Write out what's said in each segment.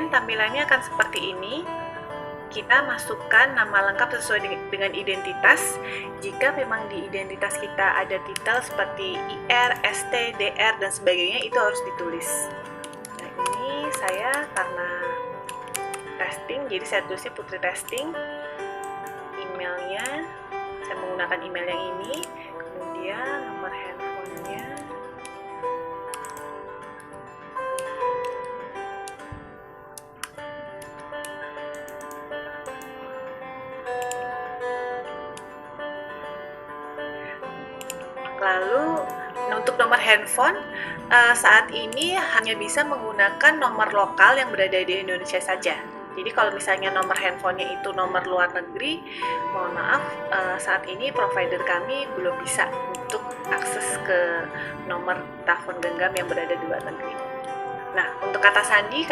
kemudian tampilannya akan seperti ini. Kita masukkan nama lengkap sesuai dengan identitas. Jika memang di identitas kita ada titel seperti IR, ST, DR, dan sebagainya, itu harus ditulis. Nah, ini saya karena testing, jadi saya tulisnya Putri Testing. Emailnya, saya menggunakan email yang ini. Kemudian nomor handphonenya. Lalu untuk nomor handphone, saat ini hanya bisa menggunakan nomor lokal yang berada di Indonesia saja. Jadi kalau misalnya nomor handphonenya itu nomor luar negeri, mohon maaf, saat ini provider kami belum bisa untuk akses ke nomor telepon genggam yang berada di luar negeri. Nah, untuk kata sandi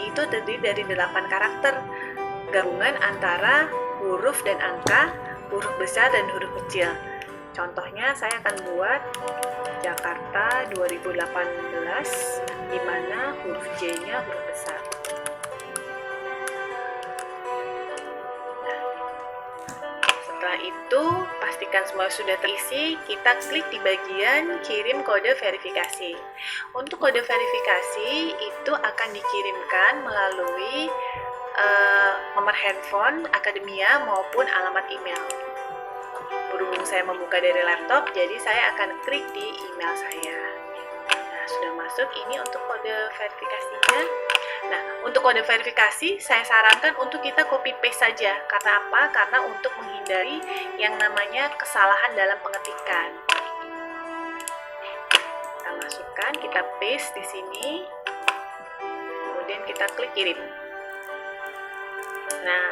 itu terdiri dari 8 karakter, gabungan antara huruf dan angka, huruf besar dan huruf kecil. Contohnya saya akan buat Jakarta 2018, di mana huruf J-nya huruf besar. Nah, setelah itu, pastikan semua sudah terisi, kita klik di bagian kirim kode verifikasi. Untuk kode verifikasi itu akan dikirimkan melalui nomor handphone akademia maupun alamat email. Berhubung saya membuka dari laptop, jadi saya akan klik di email saya. Nah, sudah masuk, ini untuk kode verifikasinya. Nah, untuk kode verifikasi, saya sarankan untuk kita copy paste saja. Karena apa? Karena untuk menghindari yang namanya kesalahan dalam pengetikan. Kita masukkan, kita paste di sini, kemudian kita klik kirim. Nah,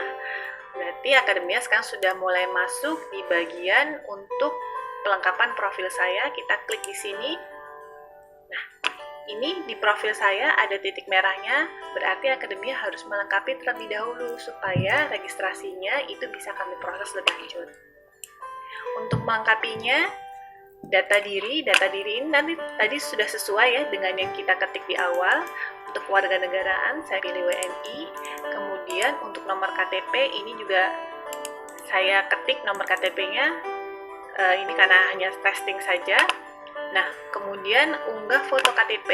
berarti akademia sekarang sudah mulai masuk di bagian untuk pelengkapan profil saya. Kita klik di sini. Nah, ini di profil saya ada titik merahnya, berarti akademia harus melengkapi terlebih dahulu supaya registrasinya itu bisa kami proses lebih lanjut. Untuk melengkapinya, data diri ini nanti tadi sudah sesuai ya dengan yang kita ketik di awal. Untuk kewarganegaraan saya pilih WNI, kemudian untuk nomor KTP ini juga saya ketik nomor KTP-nya, ini karena hanya testing saja. Nah, kemudian unggah foto KTP.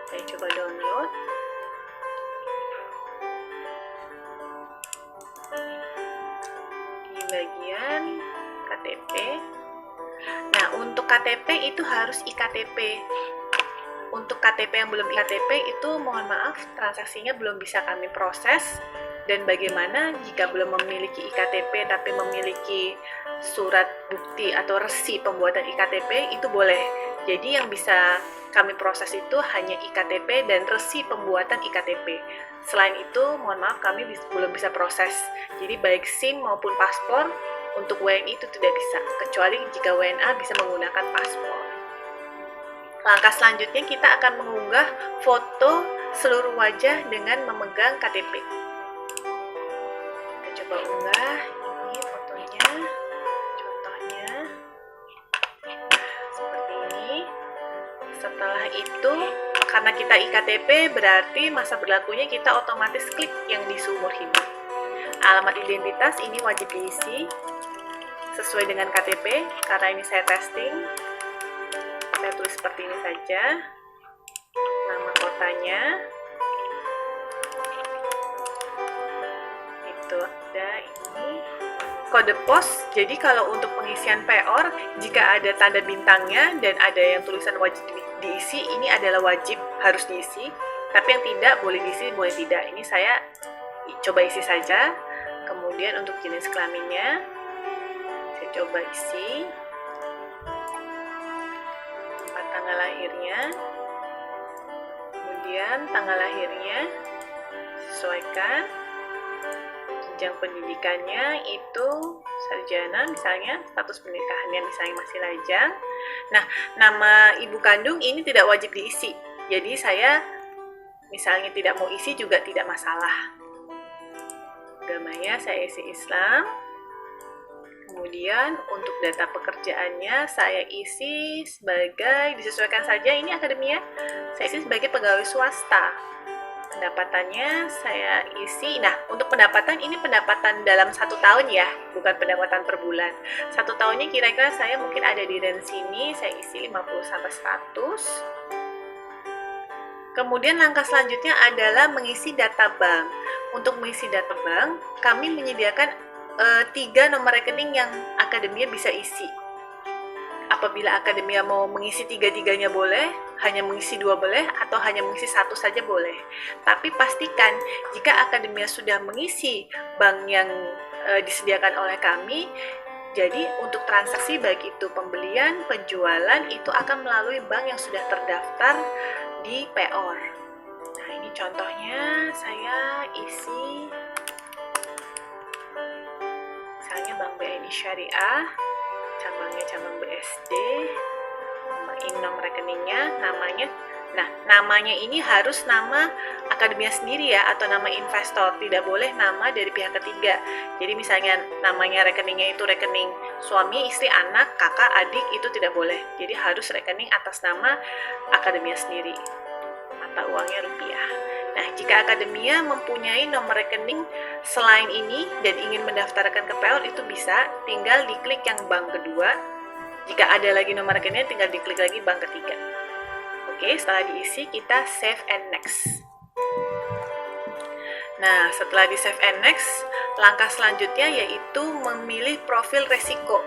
Saya coba download. Di bagian KTP. Nah, untuk KTP itu harus iktp. Untuk KTP yang belum iktp itu mohon maaf, transaksinya belum bisa kami proses. Dan bagaimana jika belum memiliki iktp tapi memiliki surat bukti atau resi pembuatan iktp, itu boleh. Jadi yang bisa kami proses itu hanya iktp dan resi pembuatan iktp. Selain itu, mohon maaf, kami belum bisa proses. Jadi baik SIM maupun paspor untuk WNI itu tidak bisa, kecuali jika WNA bisa menggunakan paspor. Langkah selanjutnya kita akan mengunggah foto seluruh wajah dengan memegang KTP. Kita coba unggah, ini fotonya, contohnya. Nah, seperti ini. Setelah itu, karena kita iktp, berarti masa berlakunya kita otomatis klik yang di seumur hidup. Alamat identitas ini wajib diisi sesuai dengan KTP, karena ini saya testing. Saya tulis seperti ini saja, nama kotanya, itu ada ini, kode pos. Jadi kalau untuk pengisian POR, jika ada tanda bintangnya dan ada yang tulisan wajib diisi, ini adalah wajib harus diisi, tapi yang tidak boleh diisi, boleh tidak. Ini saya coba isi saja. Kemudian untuk jenis kelaminnya, saya coba isi. Tanggal lahirnya, kemudian tanggal lahirnya sesuaikan, jenjang pendidikannya itu sarjana misalnya, status pernikahannya misalnya masih lajang. Nah, nama ibu kandung ini tidak wajib diisi, jadi saya misalnya tidak mau isi juga tidak masalah. Agamanya saya isi Islam, Kemudian untuk data pekerjaannya saya isi sebagai, disesuaikan saja ini akademia, saya isi sebagai pegawai swasta. Pendapatannya saya isi, nah untuk pendapatan ini pendapatan dalam 1 tahun ya, bukan pendapatan per bulan. 1 tahunnya kira-kira saya mungkin ada di range sini, saya isi 50-100. Kemudian langkah selanjutnya adalah mengisi data bank. Untuk mengisi data bank, kami menyediakan 3 nomor rekening yang akademia bisa isi. Apabila akademia mau mengisi 3-3-nya boleh, hanya mengisi 2 boleh, atau hanya mengisi 1 saja boleh. Tapi pastikan jika akademia sudah mengisi bank yang disediakan oleh kami, jadi untuk transaksi baik itu pembelian, penjualan itu akan melalui bank yang sudah terdaftar di POR. Nah ini contohnya saya isi misalnya Bank BNI Syariah, cabangnya cabang BSD, ini nomor rekeningnya, namanya. Nah, namanya ini harus nama akademia sendiri ya, atau nama investor, tidak boleh nama dari pihak ketiga. Jadi misalnya namanya rekeningnya itu rekening suami, istri, anak, kakak, adik, itu tidak boleh. Jadi harus rekening atas nama akademia sendiri. Mata uangnya rupiah. Nah, jika akademia mempunyai nomor rekening selain ini dan ingin mendaftarkan ke POR, itu bisa, tinggal diklik yang bank kedua. Jika ada lagi nomor rekeningnya, tinggal diklik lagi bank ketiga. Oke, setelah diisi, kita save and next. Nah, setelah di save and next, langkah selanjutnya yaitu memilih profil resiko.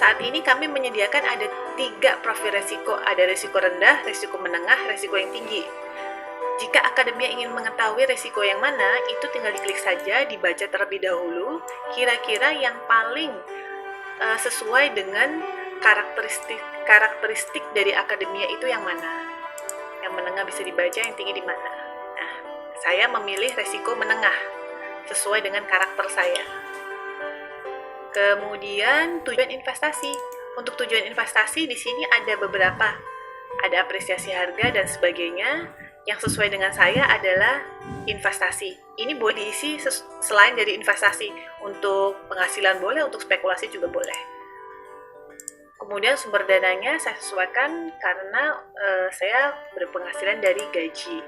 Saat ini kami menyediakan ada 3 profil resiko. Ada resiko rendah, resiko menengah, resiko yang tinggi. Jika akademia ingin mengetahui resiko yang mana, itu tinggal diklik saja, dibaca terlebih dahulu, kira-kira yang paling sesuai dengan karakteristik dari akademia itu yang mana. Yang menengah bisa dibaca, yang tinggi di mana. Nah, saya memilih resiko menengah, sesuai dengan karakter saya. Kemudian tujuan investasi. Untuk tujuan investasi di sini ada beberapa. Ada apresiasi harga dan sebagainya. Yang sesuai dengan saya adalah investasi. Ini boleh diisi selain dari investasi. Untuk penghasilan boleh, untuk spekulasi juga boleh. Kemudian sumber dananya saya sesuaikan karena saya berpenghasilan dari gaji.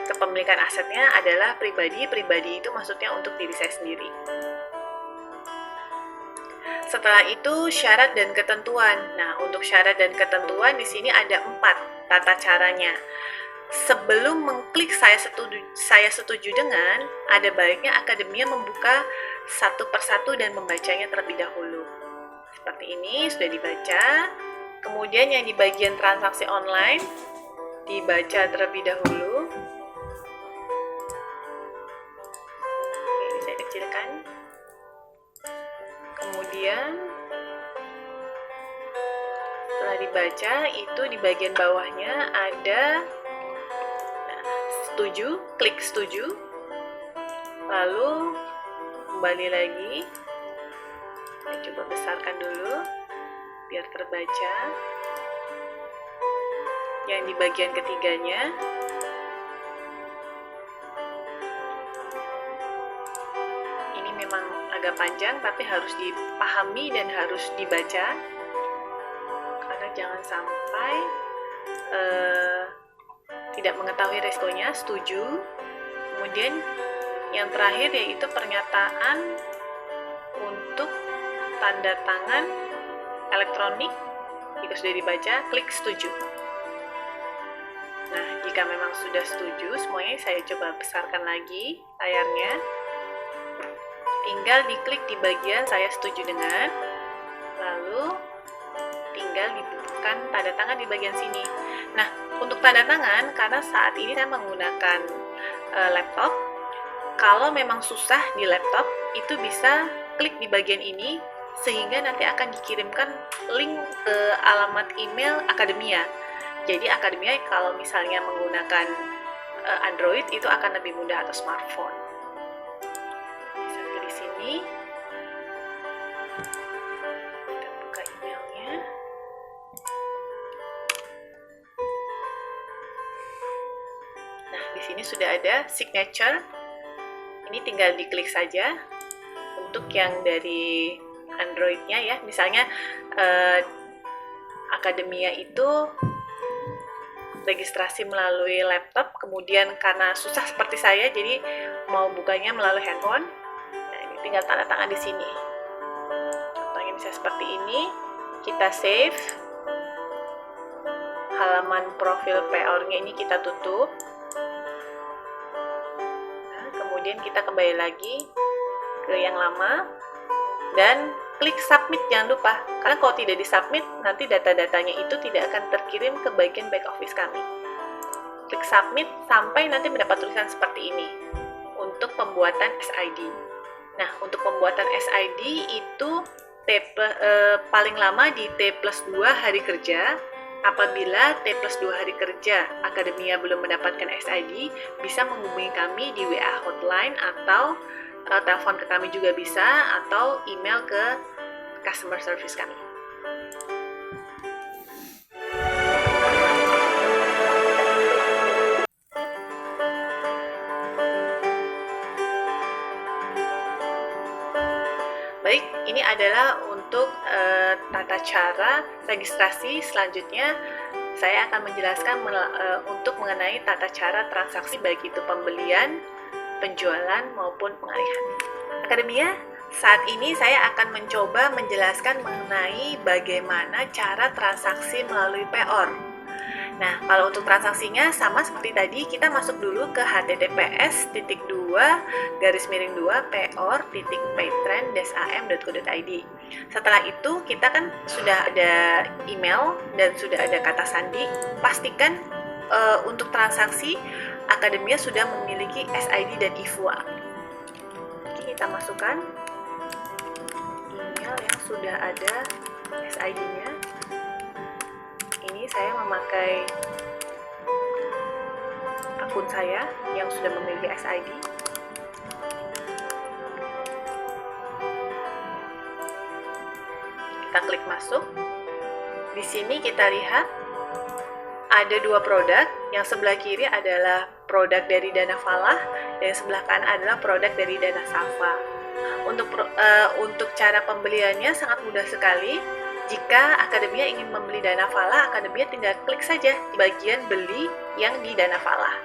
Kepemilikan asetnya adalah pribadi. Pribadi itu maksudnya untuk diri saya sendiri. Setelah itu syarat dan ketentuan. Nah, untuk syarat dan ketentuan di sini ada 4 tata caranya. Sebelum mengklik saya setuju dengan, ada baiknya akademia membuka satu persatu dan membacanya terlebih dahulu. Seperti ini sudah dibaca. Kemudian yang di bagian transaksi online dibaca terlebih dahulu. Ini saya kecilkan. Kemudian setelah dibaca, itu di bagian bawahnya ada setuju, klik setuju, lalu kembali lagi. Saya coba besarkan dulu biar terbaca. Yang di bagian ketiganya ini memang agak panjang, tapi harus dipahami dan harus dibaca karena jangan sampai tidak mengetahui resikonya. Setuju. Kemudian yang terakhir yaitu pernyataan untuk tanda tangan elektronik. Jika sudah dibaca, klik setuju. Nah, jika memang sudah setuju semuanya, saya coba besarkan lagi layarnya. Tinggal diklik di bagian saya setuju dengan, lalu tinggal dibutuhkan tanda tangan di bagian sini. Nah, untuk tanda tangan, karena saat ini saya menggunakan laptop, kalau memang susah di laptop, itu bisa klik di bagian ini, sehingga nanti akan dikirimkan link ke alamat email akademia. Jadi akademia kalau misalnya menggunakan Android, itu akan lebih mudah atau smartphone. Bisa pilih sini. Kita buka emailnya. Nah, di sini sudah ada signature. Ini tinggal diklik saja. Untuk yang dari Android-nya ya. Misalnya Akademia itu registrasi melalui laptop, kemudian karena susah seperti saya, jadi mau bukanya melalui handphone. Nah, ini tinggal tanda tangan di sini. Contohnya bisa seperti ini. Kita save. Halaman profil PO-nya ini kita tutup. Nah, kemudian kita kembali lagi ke yang lama dan klik submit, jangan lupa, karena kalau tidak disubmit nanti data-datanya itu tidak akan terkirim ke bagian back office kami. Klik submit sampai nanti mendapat tulisan seperti ini untuk pembuatan SID. Nah, untuk pembuatan SID itu paling lama di T+2 hari kerja. Apabila T+2 hari kerja Akademia belum mendapatkan SID, bisa menghubungi kami di WA hotline atau telepon ke kami juga bisa, atau email ke customer service kami. Baik, ini adalah untuk tata cara registrasi. Selanjutnya saya akan menjelaskan untuk mengenai tata cara transaksi, baik itu pembelian, penjualan maupun pengalihan. Akademia, saat ini saya akan mencoba menjelaskan mengenai bagaimana cara transaksi melalui POR. Nah, kalau untuk transaksinya sama seperti tadi, kita masuk dulu ke https://POR.paytrend-am.co.id. Setelah itu, kita kan sudah ada email dan sudah ada kata sandi. Pastikan untuk transaksi Akademia sudah memiliki SID dan IFWA. Oke, kita masukkan email yang sudah ada SID-nya. Ini saya memakai akun saya yang sudah memiliki SID. Kita klik masuk. Di sini kita lihat ada dua produk. Yang sebelah kiri adalah produk dari Dana Falah dan yang sebelah kanan adalah produk dari Dana Safa. Untuk cara pembeliannya sangat mudah sekali. Jika Akademia ingin membeli Dana Falah, Akademia tinggal klik saja di bagian beli yang di Dana Falah.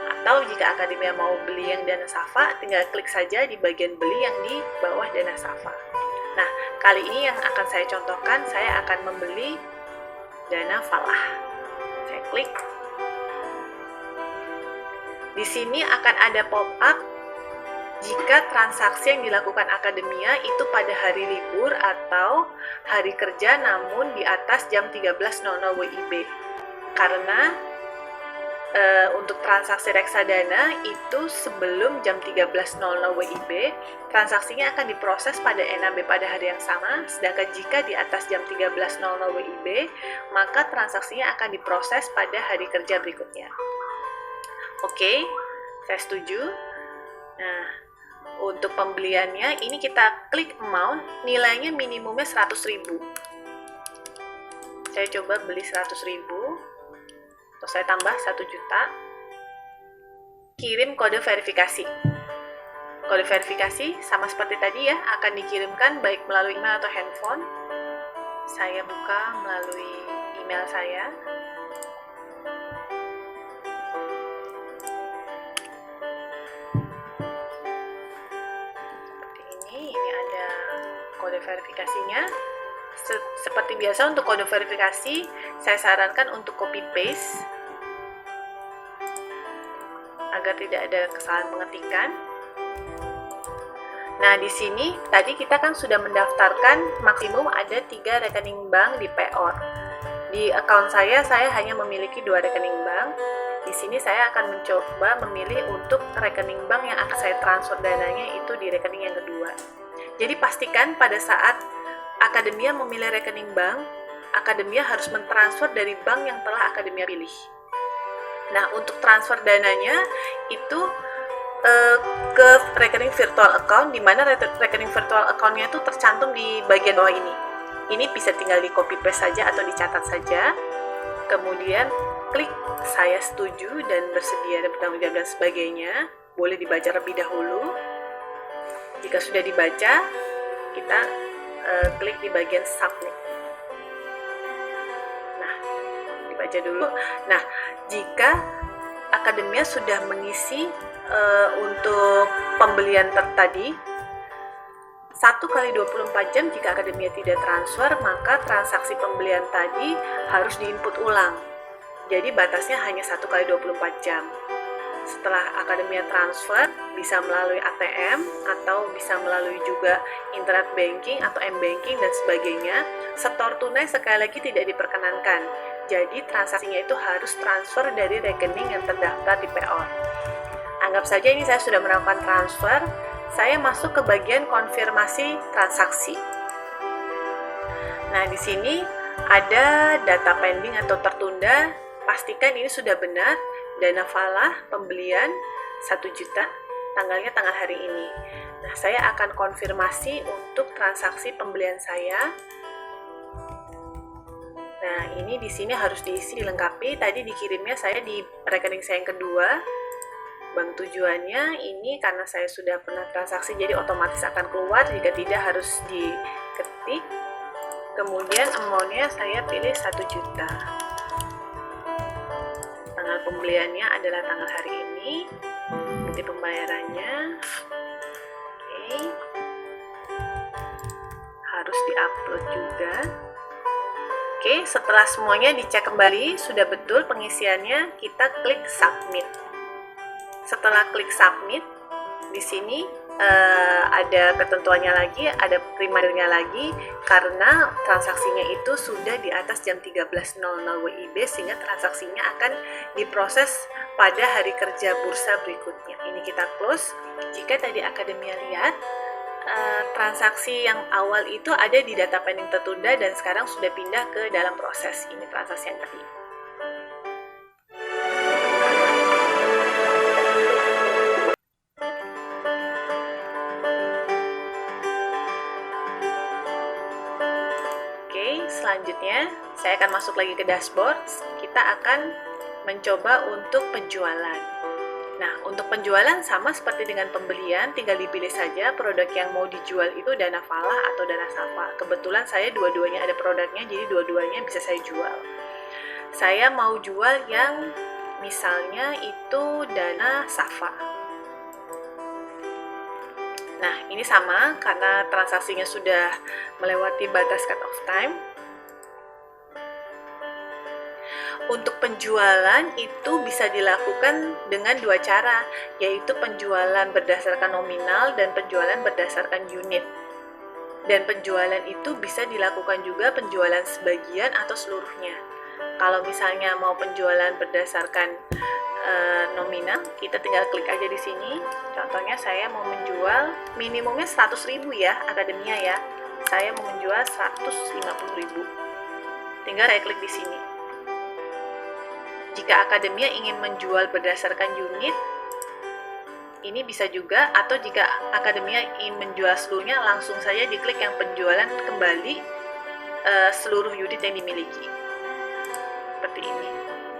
Atau jika Akademia mau beli yang Dana Safa, tinggal klik saja di bagian beli yang di bawah Dana Safa. Nah, kali ini yang akan saya contohkan, saya akan membeli Dana Falah. Saya klik. Di sini akan ada pop-up jika transaksi yang dilakukan Akademia itu pada hari libur atau hari kerja namun di atas jam 13.00 WIB. Karena untuk transaksi reksadana itu sebelum jam 13.00 WIB, transaksinya akan diproses pada NAB pada hari yang sama, sedangkan jika di atas jam 13.00 WIB, maka transaksinya akan diproses pada hari kerja berikutnya. Oke, saya setuju. Nah, untuk pembeliannya, ini kita klik amount, nilainya minimumnya 100.000. Saya coba beli 100.000, atau saya tambah 1 juta. Kirim kode verifikasi. Kode verifikasi sama seperti tadi ya, akan dikirimkan baik melalui email atau handphone. Saya buka melalui email saya. Ini ada kode verifikasinya. Seperti biasa untuk kode verifikasi, saya sarankan untuk copy paste agar tidak ada kesalahan pengetikan. Nah, di sini tadi kita kan sudah mendaftarkan maksimum ada 3 rekening bank di POR. Di account saya hanya memiliki 2 rekening bank. Di sini saya akan mencoba memilih untuk rekening bank yang akan saya transfer dananya itu di rekening yang kedua. Jadi pastikan pada saat Akademia memilih rekening bank, Akademia harus mentransfer dari bank yang telah Akademia pilih. Nah, untuk transfer dananya itu ke rekening virtual account, di mana rekening virtual account-nya itu tercantum di bagian bawah ini. Ini bisa tinggal di copy paste saja atau dicatat saja. Kemudian klik saya setuju dan bersedia dan bertanggung jawab dan sebagainya. Boleh dibaca lebih dahulu. Jika sudah dibaca, kita klik di bagian submit. Nah, dibaca dulu. Nah, jika Akademia sudah mengisi untuk pembelian tadi 1 kali 24 jam, jika Akademia tidak transfer, maka transaksi pembelian tadi harus diinput ulang. Jadi batasnya hanya 1 kali 24 jam. Setelah Akademia transfer, bisa melalui ATM atau bisa melalui juga internet banking atau m-banking dan sebagainya. Setor tunai sekali lagi tidak diperkenankan. Jadi transaksinya itu harus transfer dari rekening yang terdaftar di PO. Anggap saja ini saya sudah melakukan transfer, saya masuk ke bagian konfirmasi transaksi. Nah, di sini ada data pending atau tertunda, pastikan ini sudah benar. Dana falah pembelian 1 juta, tanggalnya tanggal hari ini. Nah, saya akan konfirmasi untuk transaksi pembelian saya. Nah, ini di sini harus diisi, dilengkapi. Tadi dikirimnya saya di rekening saya yang kedua. Bank tujuannya ini karena saya sudah pernah transaksi, jadi otomatis akan keluar. Jika tidak harus diketik. Kemudian amount-nya saya pilih 1 juta. Tanggal pembeliannya adalah tanggal hari ini. Bukti pembayarannya. Oke. Harus diupload juga. Oke, setelah semuanya dicek kembali, sudah betul pengisiannya, kita klik submit. Setelah klik submit, di sini ada ketentuannya lagi, ada remindernya lagi, karena transaksinya itu sudah di atas jam 13.00 WIB, sehingga transaksinya akan diproses pada hari kerja bursa berikutnya. Ini kita close. Jika tadi Akademia lihat, transaksi yang awal itu ada di data pending tertunda dan sekarang sudah pindah ke dalam proses. Ini transaksi yang tadi. Selanjutnya, saya akan masuk lagi ke dashboard. Kita akan mencoba untuk penjualan. Nah, untuk penjualan sama seperti dengan pembelian, tinggal dipilih saja produk yang mau dijual itu dana falah atau dana safa. Kebetulan saya dua-duanya ada produknya, jadi dua-duanya bisa saya jual. Saya mau jual yang misalnya itu dana safa. Nah, ini sama karena transaksinya sudah melewati batas cut off time. Untuk penjualan itu bisa dilakukan dengan 2 cara, yaitu penjualan berdasarkan nominal dan penjualan berdasarkan unit. Dan penjualan itu bisa dilakukan juga penjualan sebagian atau seluruhnya. Kalau misalnya mau penjualan berdasarkan nominal, kita tinggal klik aja di sini. Contohnya saya mau menjual minimumnya 100.000 ya, Akademia ya. Saya mau menjual 150.000. Tinggal saya klik di sini. Jika Akademia ingin menjual berdasarkan unit, ini bisa juga, atau jika Akademia ingin menjual seluruhnya, langsung saja diklik yang penjualan kembali seluruh unit yang dimiliki. Seperti ini.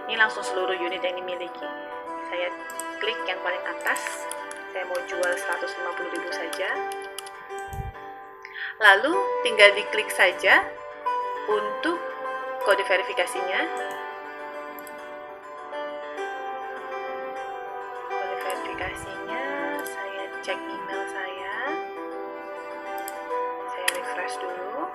Ini langsung seluruh unit yang dimiliki. Saya klik yang paling atas, saya mau jual 150.000 saja. Lalu tinggal diklik saja untuk kode verifikasinya. Saya cek email saya refresh dulu.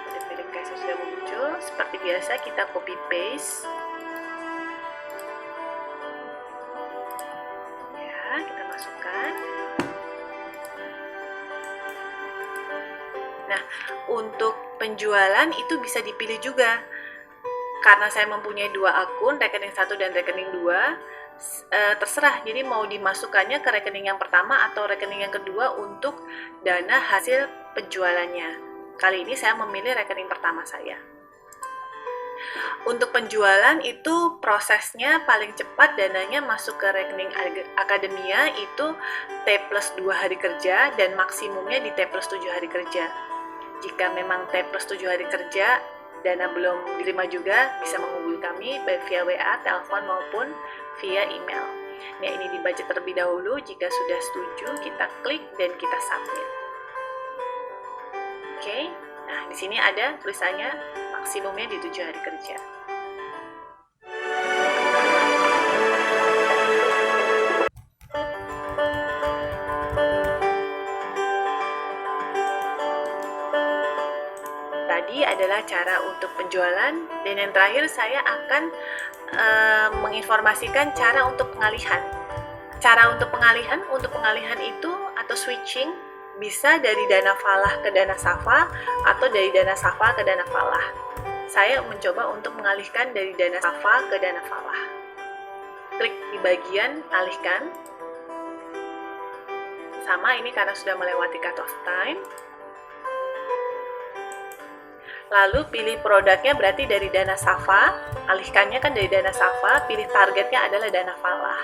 Kode verifikasi sudah muncul. Seperti biasa kita copy paste ya, kita masukkan. Nah, untuk penjualan itu bisa dipilih juga. Karena saya mempunyai 2 akun, rekening 1 dan rekening 2, terserah. Jadi mau dimasukkannya ke rekening yang pertama atau rekening yang kedua untuk dana hasil penjualannya. Kali ini saya memilih rekening pertama saya. Untuk penjualan itu prosesnya paling cepat, dananya masuk ke rekening Akademia itu T+2 hari kerja dan maksimumnya di T+7 hari kerja. Jika memang T+7 hari kerja, dana belum diterima juga, bisa menghubungi kami baik via WA, telepon maupun via email. Nah, ini dibaca terlebih dahulu. Jika sudah setuju, kita klik dan kita submit. Oke. Nah, di sini ada tulisannya maksimumnya di 7 hari kerja. Tadi adalah cara untuk penjualan, dan yang terakhir saya akan menginformasikan cara untuk pengalihan. Cara untuk pengalihan itu atau switching bisa dari dana falah ke dana safa atau dari dana safa ke dana falah. Saya mencoba untuk mengalihkan dari dana safa ke dana falah. Klik di bagian alihkan. Sama, ini karena sudah melewati cut off time. Lalu pilih produknya, berarti dari dana safa, alihkannya kan dari dana safa, pilih targetnya adalah dana falah.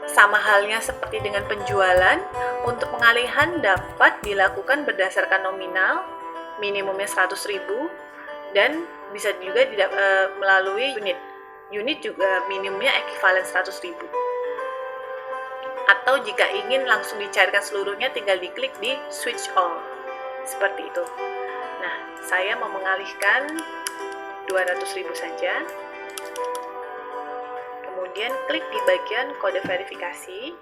Sama halnya seperti dengan penjualan, untuk pengalihan dapat dilakukan berdasarkan nominal, minimumnya 100.000, dan bisa juga melalui unit. Unit juga minimumnya ekivalen 100.000. Atau jika ingin langsung dicairkan seluruhnya, tinggal diklik di switch all. Seperti itu. Nah, saya mau mengalihkan 200.000 saja. Kemudian klik di bagian kode verifikasi.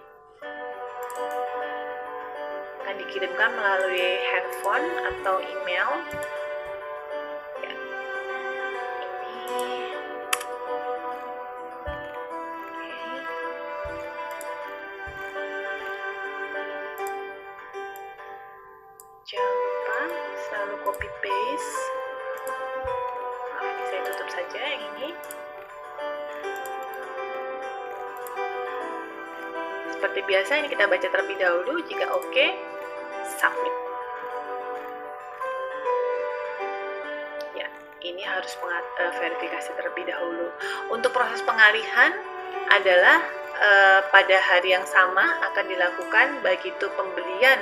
Akan dikirimkan melalui handphone atau email. Ya. Ini. Jangan lupa selalu copy paste. Ini saya tutup saja yang ini. Seperti biasa, ini kita baca terlebih dahulu. Jika oke, submit. Ya, ini harus verifikasi terlebih dahulu. Untuk proses pengalihan adalah pada hari yang sama akan dilakukan, baik itu pembelian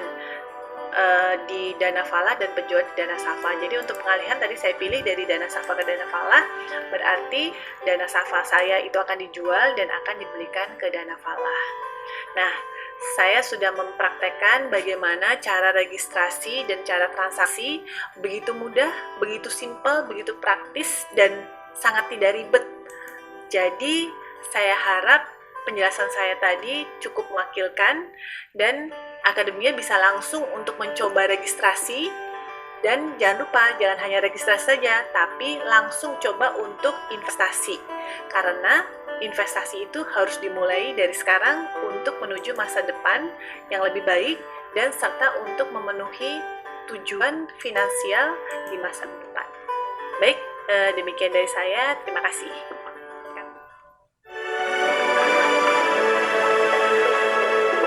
di dana falah dan penjualan di dana safa. Jadi untuk pengalihan tadi saya pilih dari dana safa ke dana falah, berarti dana safa saya itu akan dijual dan akan dibelikan ke dana falah. Nah, saya sudah mempraktekkan bagaimana cara registrasi dan cara transaksi, begitu mudah, begitu simpel, begitu praktis, dan sangat tidak ribet. Jadi saya harap penjelasan saya tadi cukup mewakilkan, dan akademia bisa langsung untuk mencoba registrasi. Dan jangan lupa, jangan hanya registrasi saja, tapi langsung coba untuk investasi. Karena investasi itu harus dimulai dari sekarang untuk menuju masa depan yang lebih baik, dan serta untuk memenuhi tujuan finansial di masa depan. Baik, demikian dari saya. Terima kasih.